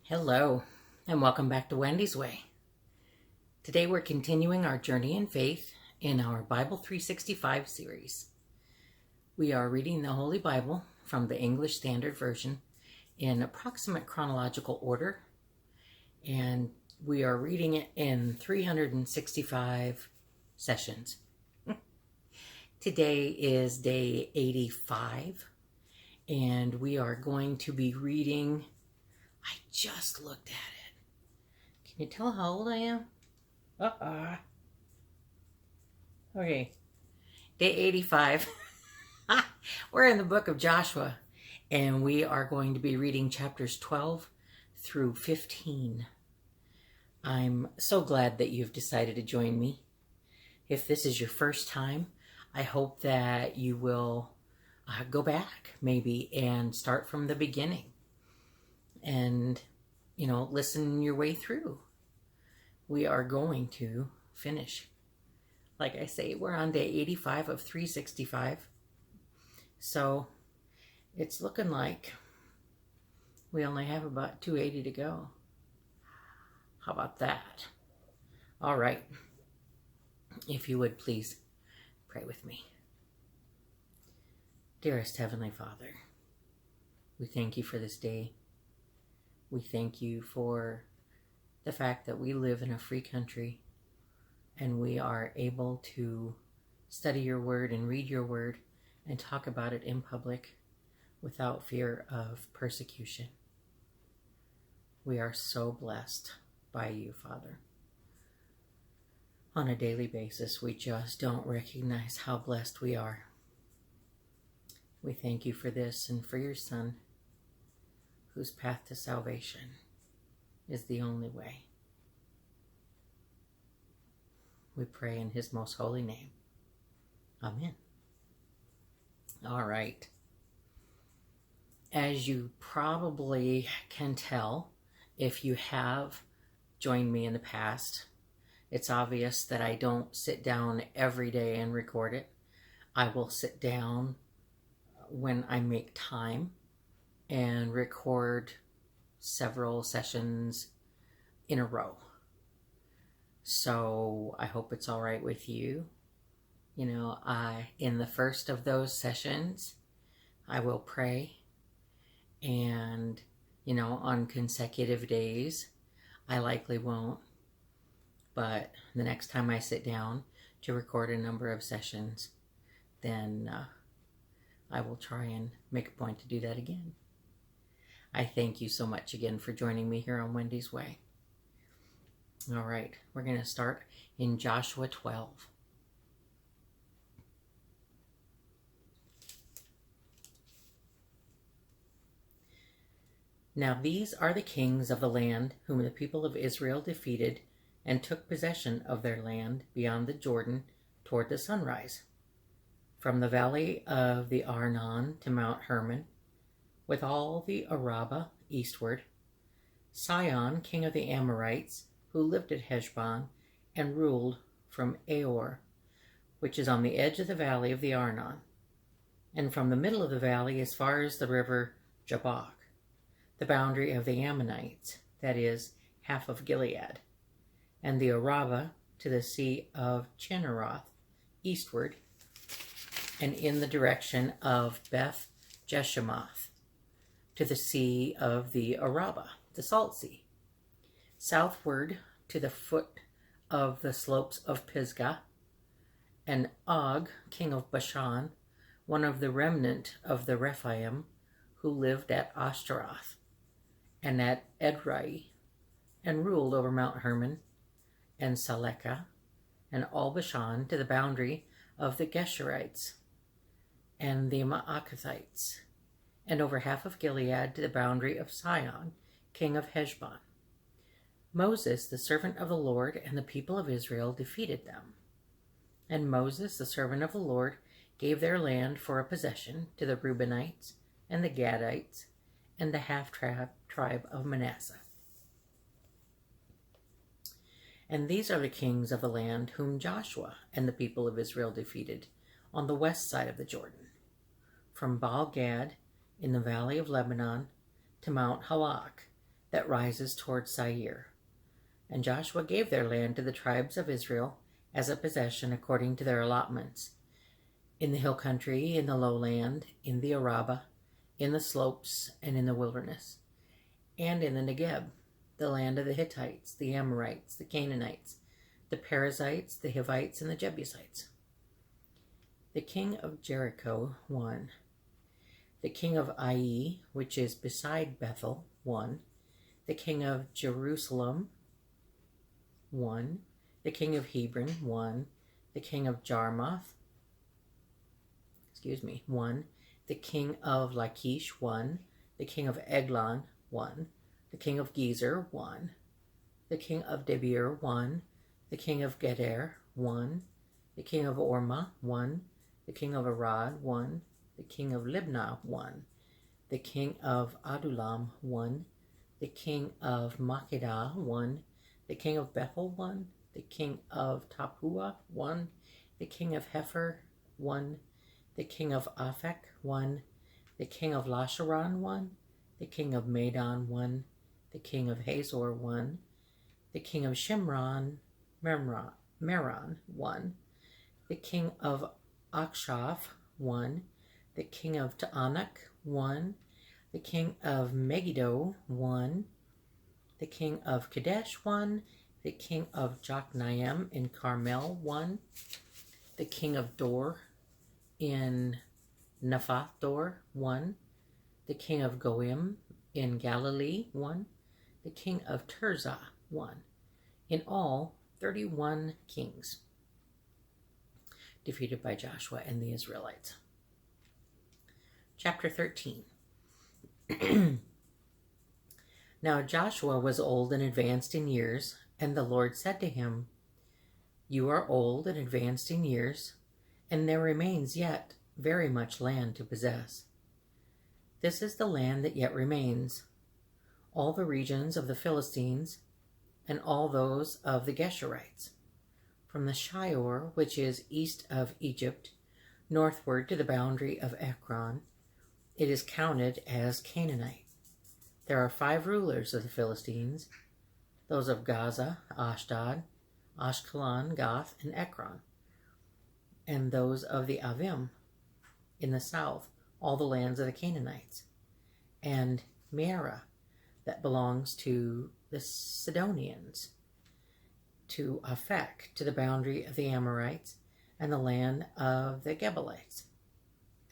Hello, and welcome back to Wendy's Way. Today we're continuing our journey in faith in our Bible 365 series. We are reading the Holy Bible from the English Standard Version in approximate chronological order, and we are reading it in 365 sessions. Today is day 85, and we are going to be reading. I just looked at it. Can you tell how old I am? Okay. Day 85. We're in the book of Joshua, and we are going to be reading chapters 12 through 15. I'm so glad that you've decided to join me. If this is your first time, I hope that you will go back maybe and start from the beginning. And, listen your way through. We are going to finish. Like I say, we're on day 85 of 365. So it's looking like we only have about 280 to go. How about that? All right. If you would please pray with me. Dearest Heavenly Father, we thank you for this day. We thank you for the fact that we live in a free country and we are able to study your word and read your word and talk about it in public without fear of persecution. We are so blessed by you, Father. On a daily basis, we just don't recognize how blessed we are. We thank you for this and for your Son, whose path to salvation is the only way. We pray in his most holy name. Amen. All right. As you probably can tell, if you have joined me in the past, it's obvious that I don't sit down every day and record it. I will sit down when I make time and record several sessions in a row. So I hope it's all right with you. In the first of those sessions, I will pray, and on consecutive days, I likely won't. But the next time I sit down to record a number of sessions, then I will try and make a point to do that again. I thank you so much again for joining me here on Wendy's Way. All right, we're going to start in Joshua 12. Now these are the kings of the land whom the people of Israel defeated and took possession of their land beyond the Jordan toward the sunrise, from the valley of the Arnon to Mount Hermon, with all the Arabah eastward, Sihon, king of the Amorites, who lived at Heshbon and ruled from Aor, which is on the edge of the valley of the Arnon, and from the middle of the valley as far as the river Jabbok, the boundary of the Ammonites, that is, half of Gilead, and the Arabah to the sea of Chinneroth eastward, and in the direction of Beth Jeshimoth, to the sea of the Arabah, the Salt Sea, southward to the foot of the slopes of Pisgah, and Og, king of Bashan, one of the remnant of the Rephaim, who lived at Ashtaroth, and at Edrei, and ruled over Mount Hermon, and Salekah, and all Bashan to the boundary of the Geshurites, and the Maacathites, and over half of Gilead to the boundary of Sihon, king of Heshbon. Moses, the servant of the Lord, and the people of Israel defeated them. And Moses, the servant of the Lord, gave their land for a possession to the Reubenites, and the Gadites, and the half-tribe of Manasseh. And these are the kings of the land whom Joshua and the people of Israel defeated on the west side of the Jordan, from Baal Gad in the valley of Lebanon to Mount Halak, that rises toward Seir. And Joshua gave their land to the tribes of Israel as a possession according to their allotments, in the hill country, in the lowland, in the Arabah, in the slopes, and in the wilderness, and in the Negeb, the land of the Hittites, the Amorites, the Canaanites, the Perizzites, the Hivites, and the Jebusites. The king of Jericho, 1. The king of Ai, which is beside Bethel, 1. The king of Jerusalem, 1. The king of Hebron, 1. The king of Jarmuth, 1. The king of Lachish, 1. The king of Eglon, 1. The king of Gezer, 1. The king of Debir, 1. The king of Geder, 1. The king of Ormah, 1. The king of Arad, 1. The king of Libnah, 1. The king of Adullam, 1. The king of Makkedah, 1. The king of Bethel, 1. The king of Tappuah, 1. The king of Hepher, 1. The king of Aphek, 1. The king of Lasharon, 1. The king of Madon, 1. The king of Hazor, 1. The king of Shimron, Meron, 1. The king of Akshaph, 1. The king of Taanach, 1. The king of Megiddo, 1. The king of Kadesh, 1. The king of Jokneam in Carmel, 1. The king of Dor in Naphath Dor, 1. The king of Goim in Galilee, 1. The king of Tirzah, 1. In all, 31 kings defeated by Joshua and the Israelites. Chapter 13. Now Joshua was old and advanced in years, and the Lord said to him, "You are old and advanced in years, and there remains yet very much land to possess. This is the land that yet remains, all the regions of the Philistines, and all those of the Geshurites, from the Shior, which is east of Egypt, northward to the boundary of Ekron. It is counted as Canaanite. There are 5 rulers of the Philistines, those of Gaza, Ashdod, Ashkelon, Gath, and Ekron, and those of the Avim in the south, all the lands of the Canaanites, and Mearah, that belongs to the Sidonians, to Aphek, to the boundary of the Amorites, and the land of the Gebalites,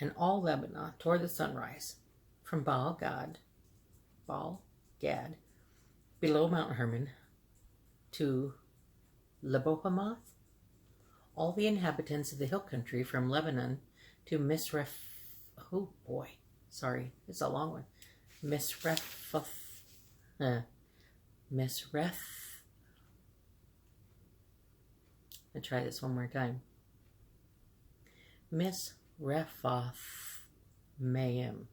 and all Lebanon toward the sunrise, from Baal Gad, below Mount Hermon, to Lebohamath, all the inhabitants of the hill country from Lebanon to Misreph. Oh boy, sorry, it's a long one. Misreph. I'll try this one more time. Misrephoth Maim.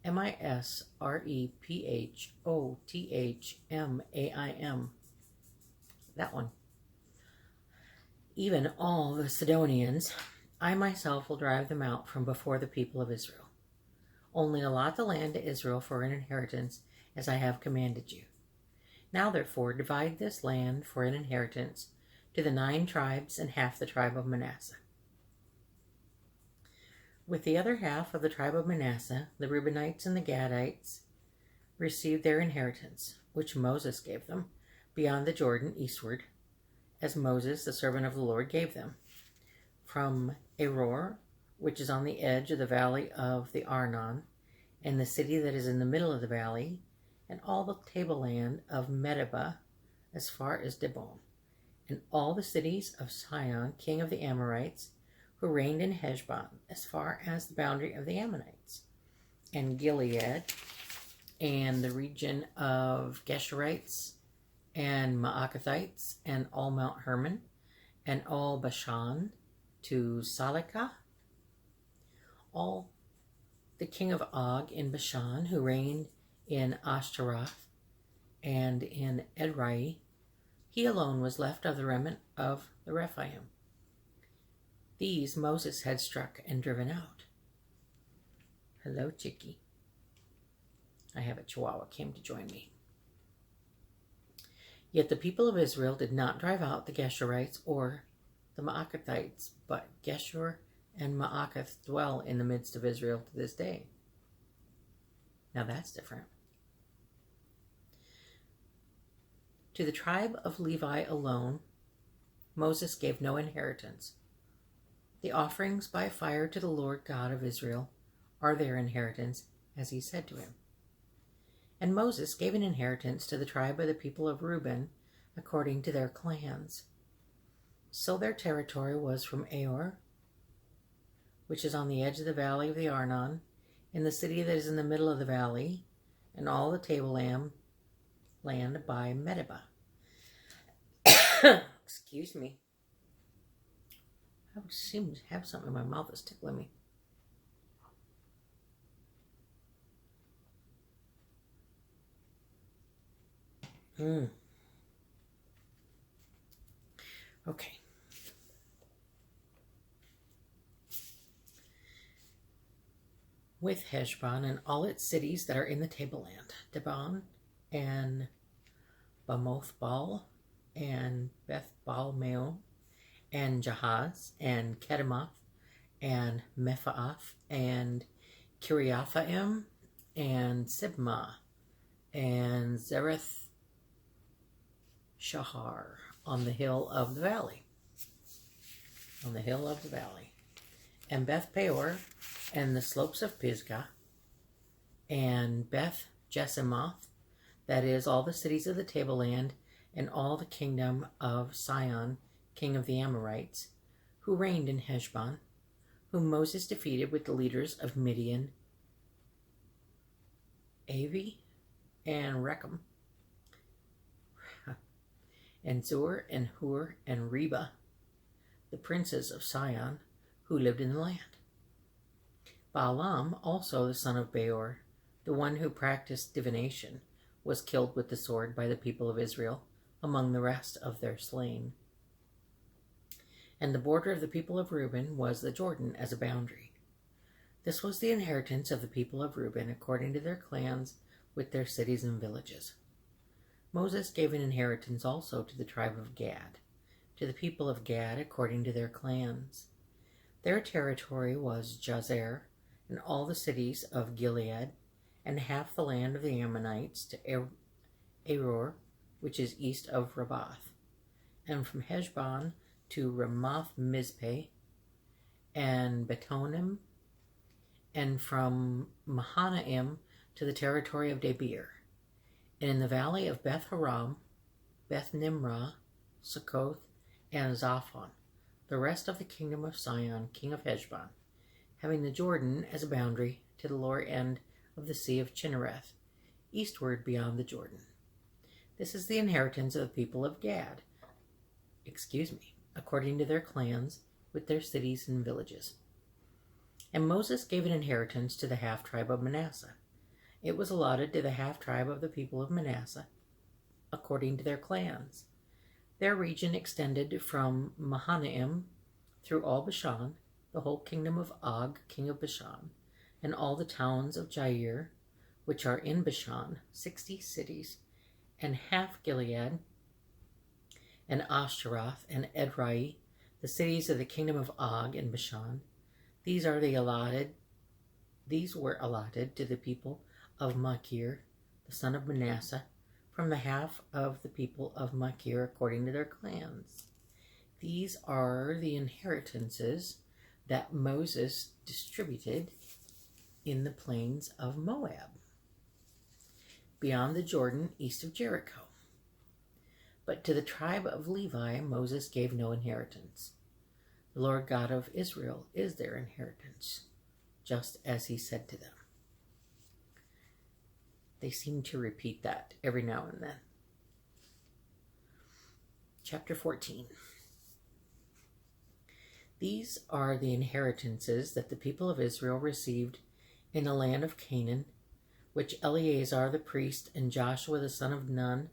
Misrephothmaim. That one. Even all the Sidonians, I myself will drive them out from before the people of Israel. Only allot the land to Israel for an inheritance, as I have commanded you. Now therefore divide this land for an inheritance to the 9 tribes and half the tribe of Manasseh. With the other half of the tribe of Manasseh, the Reubenites and the Gadites received their inheritance, which Moses gave them, beyond the Jordan eastward, as Moses, the servant of the Lord, gave them, from Aror, which is on the edge of the valley of the Arnon, and the city that is in the middle of the valley, and all the tableland of Medeba, as far as Dibon, and all the cities of Sihon, king of the Amorites, who reigned in Heshbon, as far as the boundary of the Ammonites, and Gilead, and the region of Geshurites, and Maacathites, and all Mount Hermon, and all Bashan, to Salekah, all the king of Og in Bashan, who reigned in Ashtaroth, and in Edrei. He alone was left of the remnant of the Rephaim. These Moses had struck and driven out. Hello, Chicky. I have a Chihuahua came to join me. Yet the people of Israel did not drive out the Geshurites or the Maacathites, but Geshur and Maacath dwell in the midst of Israel to this day. Now that's different. To the tribe of Levi alone, Moses gave no inheritance. The offerings by fire to the Lord God of Israel are their inheritance, as he said to him. And Moses gave an inheritance to the tribe of the people of Reuben according to their clans. So their territory was from Aor, which is on the edge of the valley of the Arnon, in the city that is in the middle of the valley, and all the tableland by Medeba. Excuse me. I would seem to have something in my mouth that's tickling me. Okay. With Heshbon and all its cities that are in the tableland, Dibon and Bamoth-Baal and Beth-Baal-Meon and Jahaz and Kedemoth and Mephaath and Kiriathaim and Sibmah and Zereth Shahar on the hill of the valley. On the hill of the valley. And Beth Peor and the slopes of Pisgah and Beth Jesimoth, that is, all the cities of the tableland, and all the kingdom of Sihon, king of the Amorites, who reigned in Heshbon, whom Moses defeated with the leaders of Midian, Avi, and Rechem, and Zur, and Hur, and Reba, the princes of Sihon, who lived in the land. Balaam, also the son of Beor, the one who practiced divination, was killed with the sword by the people of Israel, among the rest of their slain. And the border of the people of Reuben was the Jordan as a boundary. This was the inheritance of the people of Reuben according to their clans with their cities and villages. Moses gave an inheritance also to the tribe of Gad, to the people of Gad according to their clans. Their territory was Jazer, and all the cities of Gilead, and half the land of the Ammonites to Aror, which is east of Rabbath, and from Heshbon to Ramoth Mizpeh, and Betonim, and from Mahanaim to the territory of Debir, and in the valley of Beth Haram, Beth Nimrah, Succoth, and Zaphon, the rest of the kingdom of Sihon, king of Heshbon, having the Jordan as a boundary to the lower end of the Sea of Chinnereth, eastward beyond the Jordan. This is the inheritance of the people of Gad, according to their clans, with their cities and villages. And Moses gave an inheritance to the half-tribe of Manasseh. It was allotted to the half-tribe of the people of Manasseh, according to their clans. Their region extended from Mahanaim through all Bashan, the whole kingdom of Og, king of Bashan, and all the towns of Jair, which are in Bashan, 60 cities, and half Gilead, and Ashtaroth, and Edrei, the cities of the kingdom of Og in Bashan. These were allotted to the people of Machir, the son of Manasseh, from the half of the people of Machir according to their clans. These are the inheritances that Moses distributed in the plains of Moab, beyond the Jordan, east of Jericho. But to the tribe of Levi, Moses gave no inheritance. The Lord God of Israel is their inheritance, just as he said to them. They seem to repeat that every now and then. Chapter 14. These are the inheritances that the people of Israel received in the land of Canaan, which Eleazar the priest and Joshua the son of Nun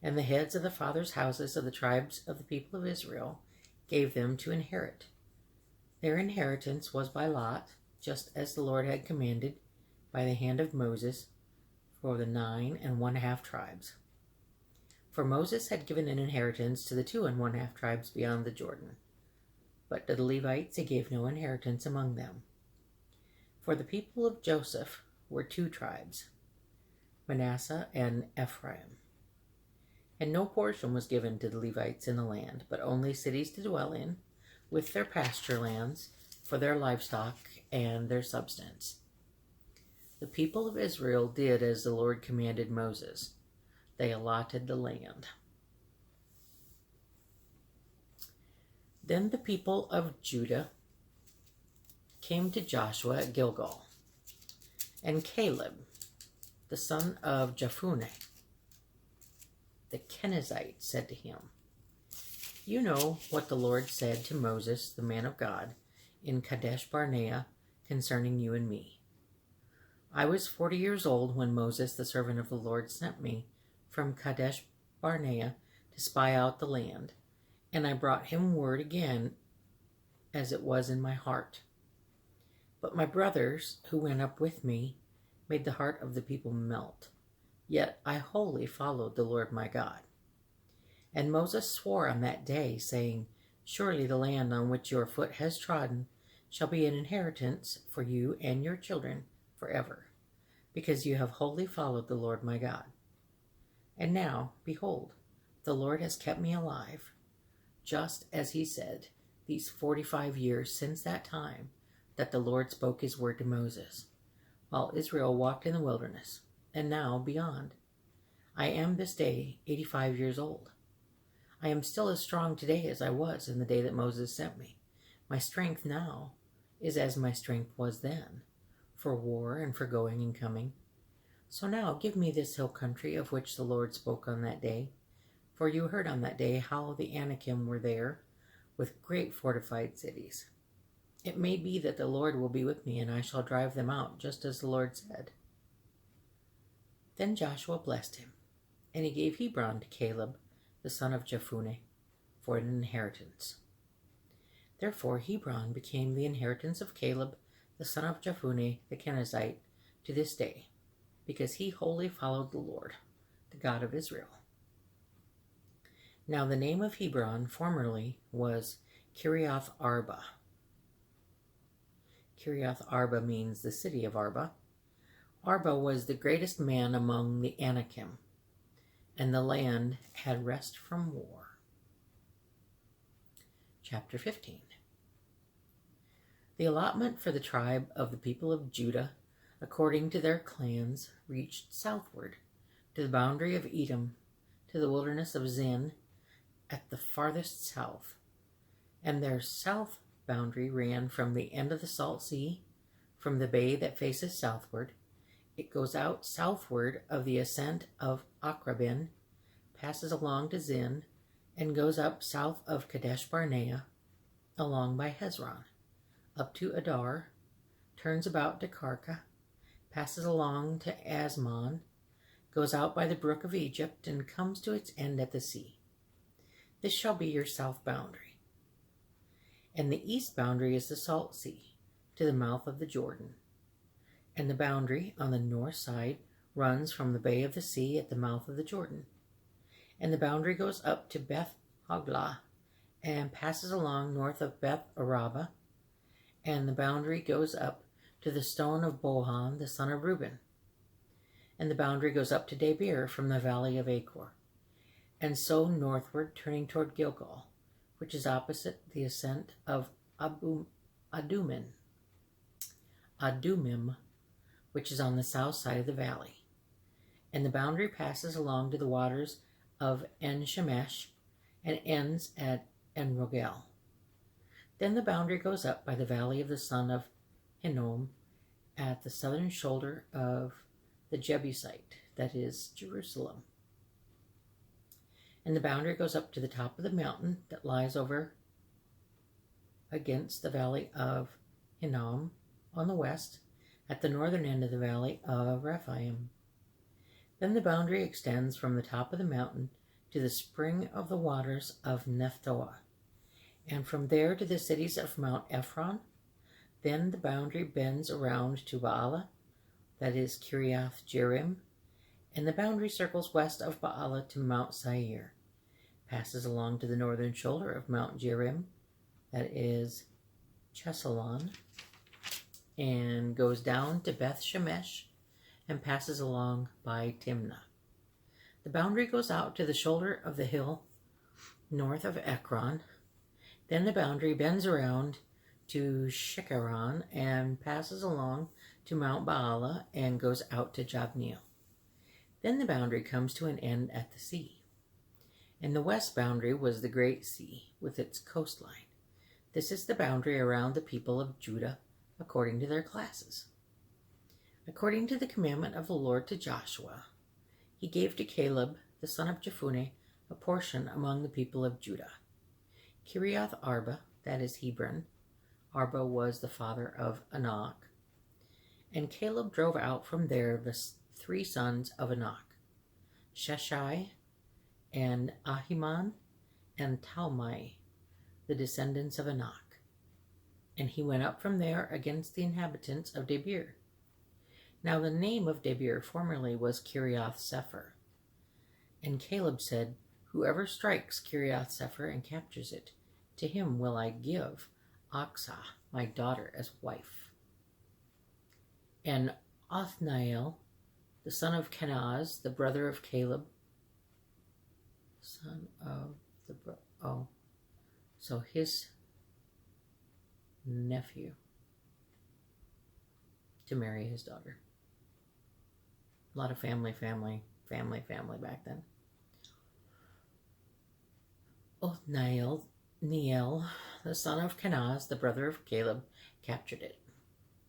and the heads of the fathers' houses of the tribes of the people of Israel gave them to inherit. Their inheritance was by lot, just as the Lord had commanded by the hand of Moses, for the 9½ tribes. For Moses had given an inheritance to the 2½ tribes beyond the Jordan, but to the Levites he gave no inheritance among them. For the people of Joseph were 2 tribes, Manasseh and Ephraim. And no portion was given to the Levites in the land, but only cities to dwell in, with their pasture lands for their livestock and their substance. The people of Israel did as the Lord commanded Moses. They allotted the land. Then the people of Judah came to Joshua at Gilgal, and Caleb, the son of Jephunneh, the Kenizzite, said to him, "You know what the Lord said to Moses, the man of God, in Kadesh Barnea concerning you and me. I was 40 years old when Moses, the servant of the Lord, sent me from Kadesh Barnea to spy out the land, and I brought him word again as it was in my heart. But my brothers, who went up with me, made the heart of the people melt. Yet I wholly followed the Lord my God. And Moses swore on that day, saying, Surely the land on which your foot has trodden shall be an inheritance for you and your children forever, because you have wholly followed the Lord my God. And now, behold, the Lord has kept me alive, just as he said, these 45 years since that time that the Lord spoke his word to Moses, while Israel walked in the wilderness, and now beyond. I am this day 85 years old. I am still as strong today as I was in the day that Moses sent me. My strength now is as my strength was then, for war and for going and coming. So now give me this hill country of which the Lord spoke on that day. For you heard on that day how the Anakim were there, with great fortified cities. It may be that the Lord will be with me, and I shall drive them out, just as the Lord said." Then Joshua blessed him, and he gave Hebron to Caleb, the son of Jephunneh, for an inheritance. Therefore Hebron became the inheritance of Caleb, the son of Jephunneh, the Kenizzite, to this day, because he wholly followed the Lord, the God of Israel. Now the name of Hebron formerly was Kiriath Arba. Kiriath Arba means the city of Arba. Arba was the greatest man among the Anakim, and the land had rest from war. Chapter 15. The allotment for the tribe of the people of Judah, according to their clans, reached southward to the boundary of Edom, to the wilderness of Zin, at the farthest south, and their south boundary ran from the end of the Salt Sea, from the bay that faces southward. It goes out southward of the ascent of Akrabin, passes along to Zin, and goes up south of Kadesh Barnea, along by Hezron, up to Adar, turns about to Karka, passes along to Asmon, goes out by the brook of Egypt, and comes to its end at the sea. This shall be your south boundary. And the east boundary is the Salt Sea, to the mouth of the Jordan. And the boundary on the north side runs from the bay of the sea at the mouth of the Jordan. And the boundary goes up to Beth Hoglah, and passes along north of Beth Araba. And the boundary goes up to the stone of Bohan, the son of Reuben. And the boundary goes up to Debir from the valley of Achor, and so northward, turning toward Gilgal, which is opposite the ascent of Adumim, which is on the south side of the valley. And the boundary passes along to the waters of En-Shemesh, and ends at En-Rogel. Then the boundary goes up by the valley of the son of Hinnom, at the southern shoulder of the Jebusite, that is, Jerusalem. And the boundary goes up to the top of the mountain that lies over against the valley of Hinnom on the west, at the northern end of the valley of Rephaim. Then the boundary extends from the top of the mountain to the spring of the waters of Nephtoah, and from there to the cities of Mount Ephron. Then the boundary bends around to Baalah, that is Kiriath Jearim, And the boundary circles west of Baalah to Mount Seir, passes along to the northern shoulder of Mount Jearim, that is Chesalon, and goes down to Beth Shemesh and passes along by Timnah. The boundary goes out to the shoulder of the hill north of Ekron. Then the boundary bends around to Shikharon and passes along to Mount Baalah and goes out to Jabneel. Then the boundary comes to an end at the sea. And the west boundary was the great sea with its coastline. This is the boundary around the people of Judah according to their classes. According to the commandment of the Lord to Joshua, he gave to Caleb, the son of Jephunneh, a portion among the people of Judah. Kiriath Arba, that is Hebron. Arba was the father of Anak. And Caleb drove out from there the 3 sons of Anak, Sheshai, and Ahiman, and Talmai, the descendants of Anak. And he went up from there against the inhabitants of Debir. Now the name of Debir formerly was Kiriath Sepher. And Caleb said, whoever strikes Kiriath Sepher and captures it, to him will I give Aksah, my daughter, as wife. And Othniel, the son of Kenaz, the brother of Caleb, so his nephew, to marry his daughter. A lot of family back then. Othniel, the son of Kenaz, the brother of Caleb, captured it,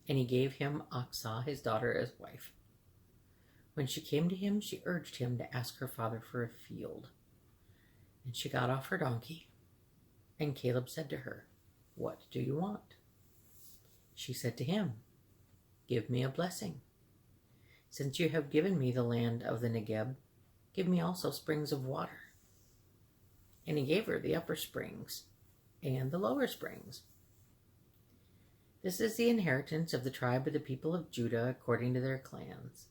and he gave him Aksah, his daughter, as wife. When she came to him, she urged him to ask her father for a field. And she got off her donkey, and Caleb said to her, "What do you want?" She said to him, "Give me a blessing. Since you have given me the land of the Negeb, give me also springs of water." And he gave her the upper springs and the lower springs. This is the inheritance of the tribe of the people of Judah according to their clans.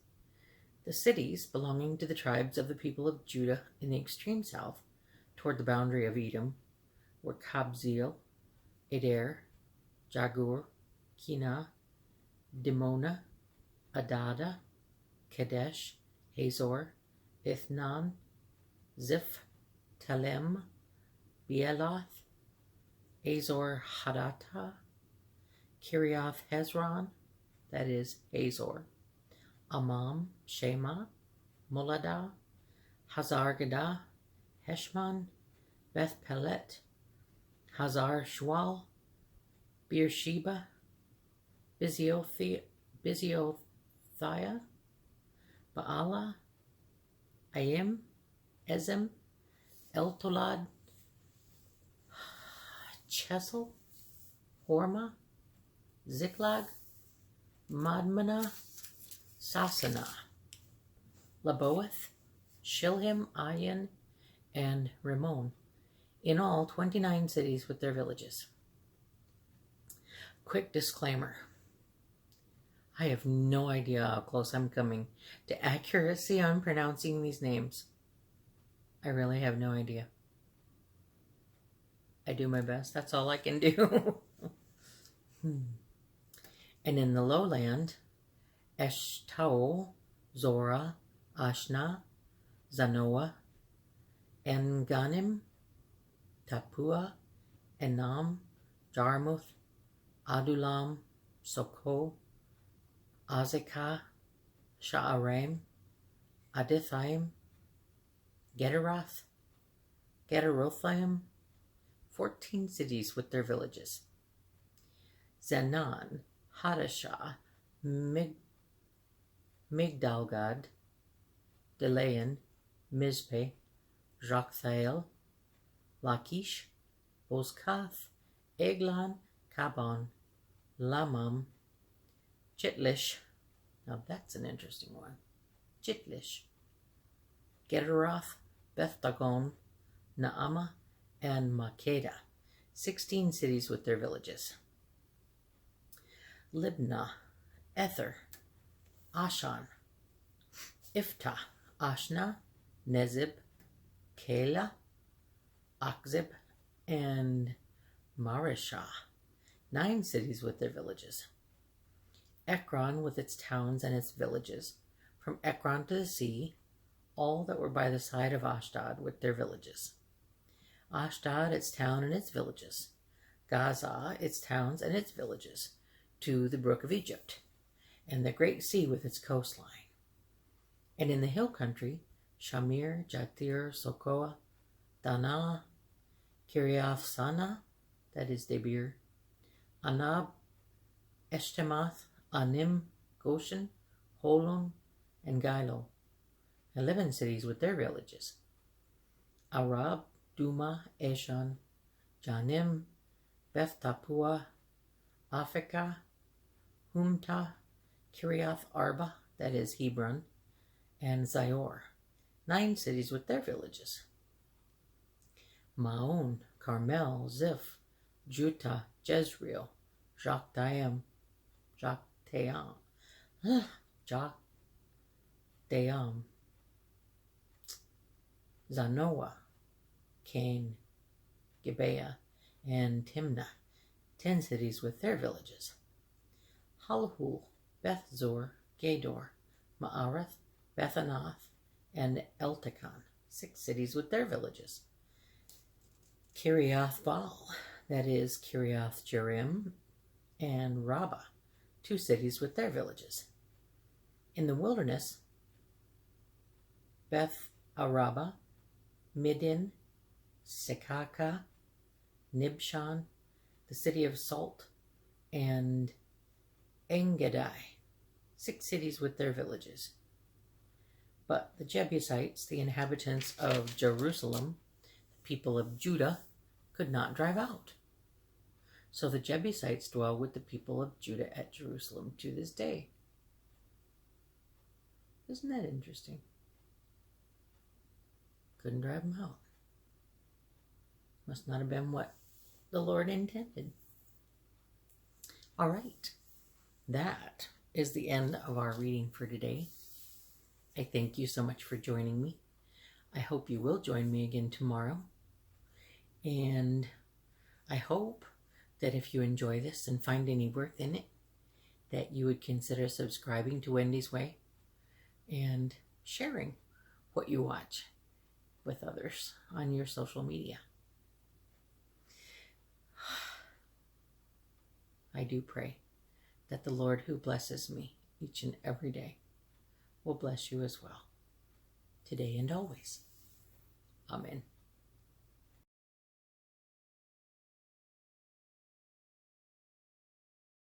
The cities belonging to the tribes of the people of Judah in the extreme south, toward the boundary of Edom, were Kabzeel, Eder, Jagur, Kinah, Dimona, Adada, Kadesh, Hazor, Ithnan, Ziph, Telem, Bealoth, Azor Hadattah, Kiriath Hezron, that is Hazor, Amam, Shema, Moladah, Hazar-Gadah, Heshmon, Beth Pelet, Hazar Shual, Beersheba, Biziothia, Baalah, Ayim, Ezem, Eltolad, Chesel, Hormah, Ziklag, Madmanah, Sasana, Laboeth, Shilhim, Ayin, and Rimmon. In all, 29 cities with their villages. Quick disclaimer. I have no idea how close I'm coming to accuracy on pronouncing these names. I really have no idea. I do my best. That's all I can do. And in the lowland, Eshtao, Zorah, Ashna, Zanoah, En-Ganim, Tapua, Enam, Jarmuth, Adulam, Soko, Azekah, Sha'araim, Adithaim, Gederoth, Gederothaim, 14 cities with their villages. Zenan, Hadashah, Migdalgad, Delayan, Mizpeh, Joktheel, Lachish, Bozkath, Eglon, Kabon, Lamam, Chitlish. Now that's an interesting one. Chitlish, Gederoth, Beth Dagon, Naamah, and Makeda, 16 cities with their villages. Libnah, Ether, Ashan, Iftah, Ashna, Nezib, Kela, Akzib, and Marishah, 9 cities with their villages. Ekron with its towns and its villages, from Ekron to the sea, all that were by the side of Ashdod with their villages. Ashdod, its town and its villages. Gaza, its towns and its villages, to the brook of Egypt, and the great sea with its coastline. And in the hill country, Shamir, Jatir, Sokoa, Dana, Kiriath Sana, that is Debir, Anab, Eshtemoth, Anim, Goshen, Holon, and Gilo, 11 cities with their villages. Arab, Duma, Eshan, Janim, Beth Tapua, Afekah, Humta, Kiriath Arba, that is Hebron, and Zior, 9 cities with their villages. Maon, Carmel, Ziph, Juta, Jezreel, Jokdeam, Zanoah, Cain, Gibeah, and Timnah, 10 cities with their villages. Halhul, Beth Zor, Gedor, Ma'arath, Bethanath, and Eltekon, 6 cities with their villages. Kiriath Baal, that is Kiriath Jearim, and Rabbah, 2 cities with their villages. In the wilderness, Beth Araba, Midin, Sekaka, Nibshan, the city of Salt, and Engedi, 6 cities with their villages. But the Jebusites, the inhabitants of Jerusalem, the people of Judah, could not drive out. So the Jebusites dwell with the people of Judah at Jerusalem to this day. Isn't that interesting? Couldn't drive them out. Must not have been what the Lord intended. All right. That is the end of our reading for today. I thank you so much for joining me. I hope you will join me again tomorrow. And I hope that if you enjoy this and find any worth in it, that you would consider subscribing to Wendy's Way and sharing what you watch with others on your social media. I do pray that the Lord who blesses me each and every day will bless you as well, today and always. Amen.